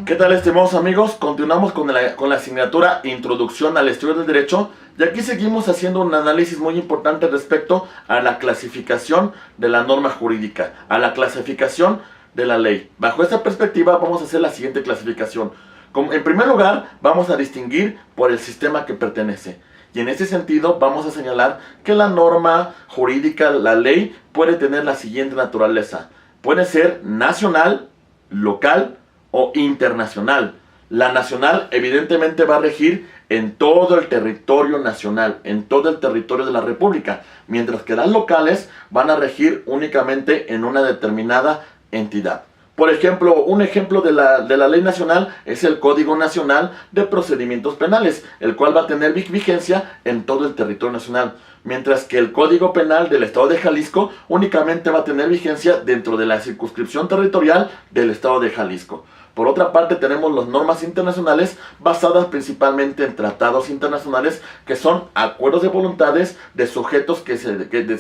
¿Qué tal, estimados amigos? Continuamos con la asignatura Introducción al Estudio del Derecho, y aquí seguimos haciendo un análisis muy importante respecto a la clasificación de la norma jurídica, a la clasificación de la ley. Bajo esta perspectiva vamos a hacer la siguiente clasificación. En primer lugar, vamos a distinguir por el sistema que pertenece. Y en ese sentido vamos a señalar que la norma jurídica, la ley, puede tener la siguiente naturaleza. Puede ser nacional, local o internacional. La nacional evidentemente va a regir en todo el territorio nacional, en todo el territorio de la República, mientras que las locales van a regir únicamente en una determinada entidad. Por ejemplo, un ejemplo de la ley nacional es el Código Nacional de Procedimientos Penales, el cual va a tener vigencia en todo el territorio nacional, mientras que el Código Penal del Estado de Jalisco únicamente va a tener vigencia dentro de la circunscripción territorial del Estado de Jalisco. Por otra parte, tenemos las normas internacionales basadas principalmente en tratados internacionales, que son acuerdos de voluntades de sujetos,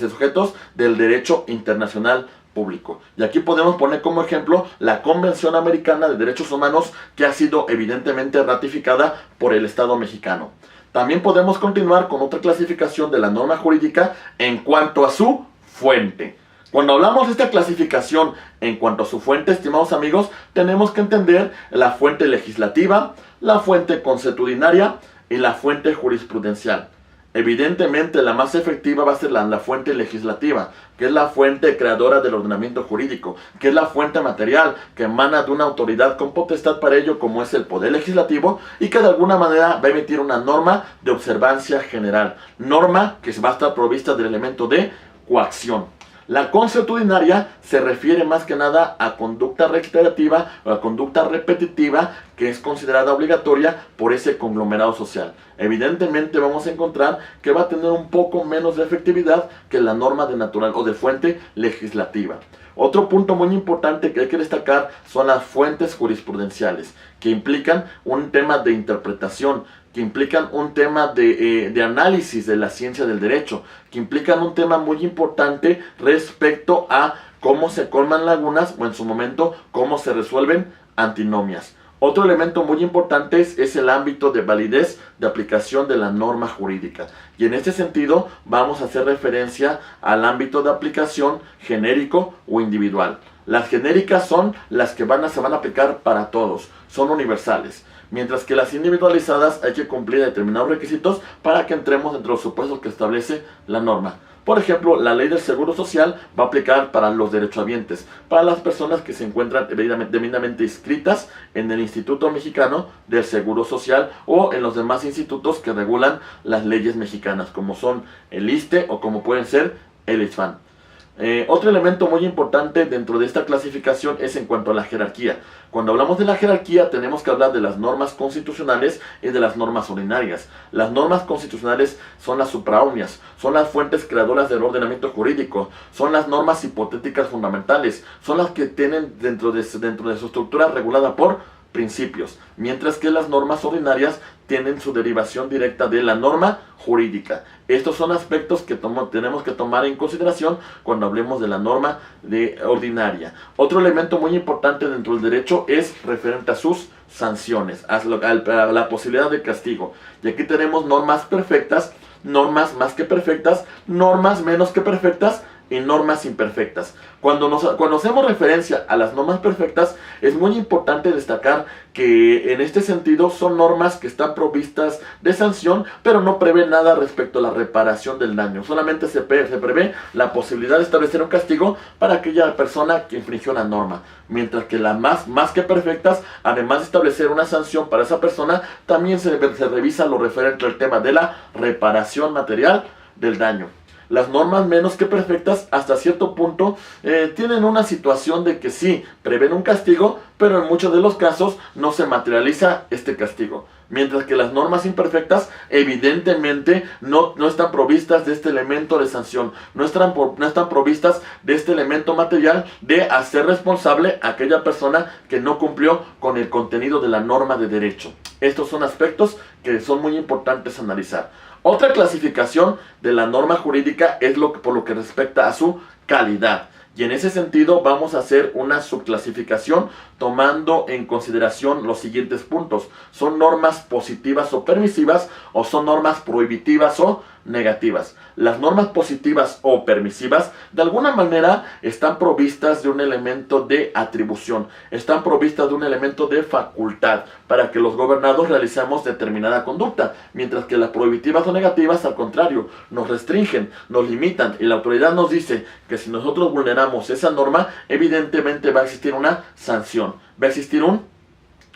sujetos del derecho internacional público. Y aquí podemos poner como ejemplo la Convención Americana de Derechos Humanos, que ha sido evidentemente ratificada por el Estado mexicano. También podemos continuar con otra clasificación de la norma jurídica en cuanto a su fuente. Cuando hablamos de esta clasificación en cuanto a su fuente, estimados amigos, tenemos que entender la fuente legislativa, la fuente consuetudinaria y la fuente jurisprudencial. Evidentemente la más efectiva va a ser la fuente legislativa, que es la fuente creadora del ordenamiento jurídico, que es la fuente material que emana de una autoridad con potestad para ello, como es el Poder Legislativo, y que de alguna manera va a emitir una norma de observancia general, norma que va a estar provista del elemento de coacción. La consuetudinaria se refiere más que nada a conducta reiterativa o a conducta repetitiva que es considerada obligatoria por ese conglomerado social. Evidentemente vamos a encontrar que va a tener un poco menos de efectividad que la norma de natural o de fuente legislativa. Otro punto muy importante que hay que destacar son las fuentes jurisprudenciales, que implican un tema de interpretación, que implican un tema de análisis de la ciencia del derecho, que implican un tema muy importante respecto a cómo se colman lagunas o en su momento cómo se resuelven antinomias. Otro elemento muy importante es el ámbito de validez de aplicación de la norma jurídica. Y en este sentido vamos a hacer referencia al ámbito de aplicación genérico o individual. Las genéricas son las que se van a aplicar para todos, son universales. Mientras que las individualizadas hay que cumplir determinados requisitos para que entremos entre los supuestos que establece la norma. Por ejemplo, la ley del Seguro Social va a aplicar para los derechohabientes, para las personas que se encuentran debidamente inscritas en el Instituto Mexicano del Seguro Social o en los demás institutos que regulan las leyes mexicanas, como son el ISSSTE o como pueden ser el ISFAN. Otro elemento muy importante dentro de esta clasificación es en cuanto a la jerarquía. Cuando hablamos de la jerarquía tenemos que hablar de las normas constitucionales y de las normas ordinarias. Las normas constitucionales son las supraordinas, son las fuentes creadoras del ordenamiento jurídico, son las normas hipotéticas fundamentales, son las que tienen dentro de su estructura regulada por principios, mientras que las normas ordinarias tienen su derivación directa de la norma jurídica. Estos son aspectos que tenemos que tomar en consideración cuando hablemos de la norma ordinaria. Otro elemento muy importante dentro del derecho es referente a sus sanciones, a la posibilidad de castigo. Y aquí tenemos normas perfectas, normas más que perfectas, normas menos que perfectas y normas imperfectas. Cuando hacemos referencia a las normas perfectas, es muy importante destacar que en este sentido son normas que están provistas de sanción, pero no prevén nada respecto a la reparación del daño. Solamente se prevé la posibilidad de establecer un castigo para aquella persona que infringió la norma. Mientras que las más que perfectas, además de establecer una sanción para esa persona, también se revisa lo referente al tema de la reparación material del daño. Las normas menos que perfectas hasta cierto punto tienen una situación de que sí, prevén un castigo, pero en muchos de los casos no se materializa este castigo. Mientras que las normas imperfectas evidentemente no están provistas de este elemento de sanción, no están provistas de este elemento material de hacer responsable a aquella persona que no cumplió con el contenido de la norma de derecho. Estos son aspectos que son muy importantes analizar. Otra clasificación de la norma jurídica es por lo que respecta a su calidad. Y en ese sentido vamos a hacer una subclasificación tomando en consideración los siguientes puntos. ¿Son normas positivas o permisivas o son normas prohibitivas o negativas? Las normas positivas o permisivas de alguna manera están provistas de un elemento de atribución, están provistas de un elemento de facultad para que los gobernados realicemos determinada conducta, mientras que las prohibitivas o negativas al contrario, nos restringen, nos limitan y la autoridad nos dice que si nosotros vulneramos esa norma, evidentemente va a existir una sanción, va a existir un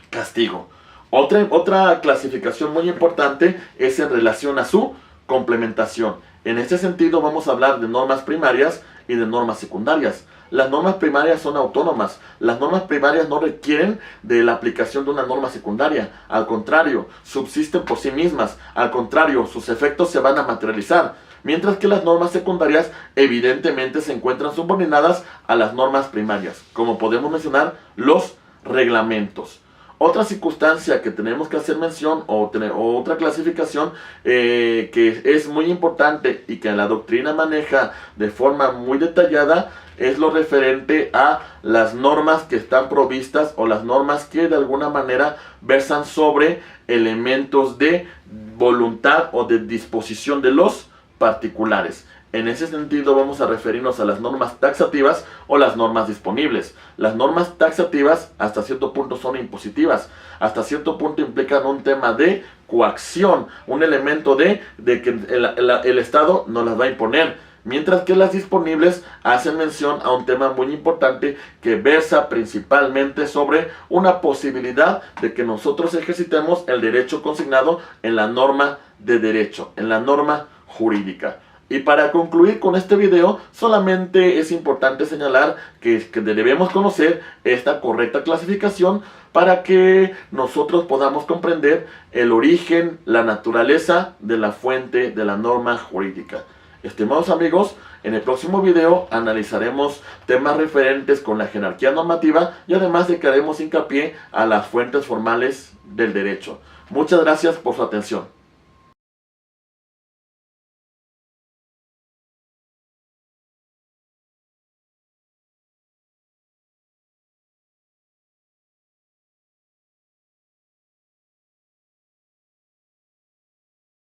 castigo. Otra clasificación muy importante es en relación a su complementación. En este sentido vamos a hablar de normas primarias y de normas secundarias. Las normas primarias son autónomas. Las normas primarias no requieren de la aplicación de una norma secundaria. Al contrario, subsisten por sí mismas. Al contrario, sus efectos se van a materializar. Mientras que las normas secundarias evidentemente se encuentran subordinadas a las normas primarias. Como podemos mencionar, los reglamentos. Otra circunstancia que tenemos que hacer mención o otra clasificación que es muy importante y que la doctrina maneja de forma muy detallada es lo referente a las normas que están provistas o las normas que de alguna manera versan sobre elementos de voluntad o de disposición de los particulares. En ese sentido vamos a referirnos a las normas taxativas o las normas disponibles. Las normas taxativas hasta cierto punto son impositivas, hasta cierto punto implican un tema de coacción, un elemento de que el Estado nos las va a imponer. Mientras que las disponibles hacen mención a un tema muy importante que versa principalmente sobre una posibilidad de que nosotros ejercitemos el derecho consignado en la norma de derecho, en la norma jurídica. Y para concluir con este video, solamente es importante señalar que debemos conocer esta correcta clasificación para que nosotros podamos comprender el origen, la naturaleza de la fuente de la norma jurídica. Estimados amigos, en el próximo video analizaremos temas referentes con la jerarquía normativa y además de que haremos hincapié a las fuentes formales del derecho. Muchas gracias por su atención.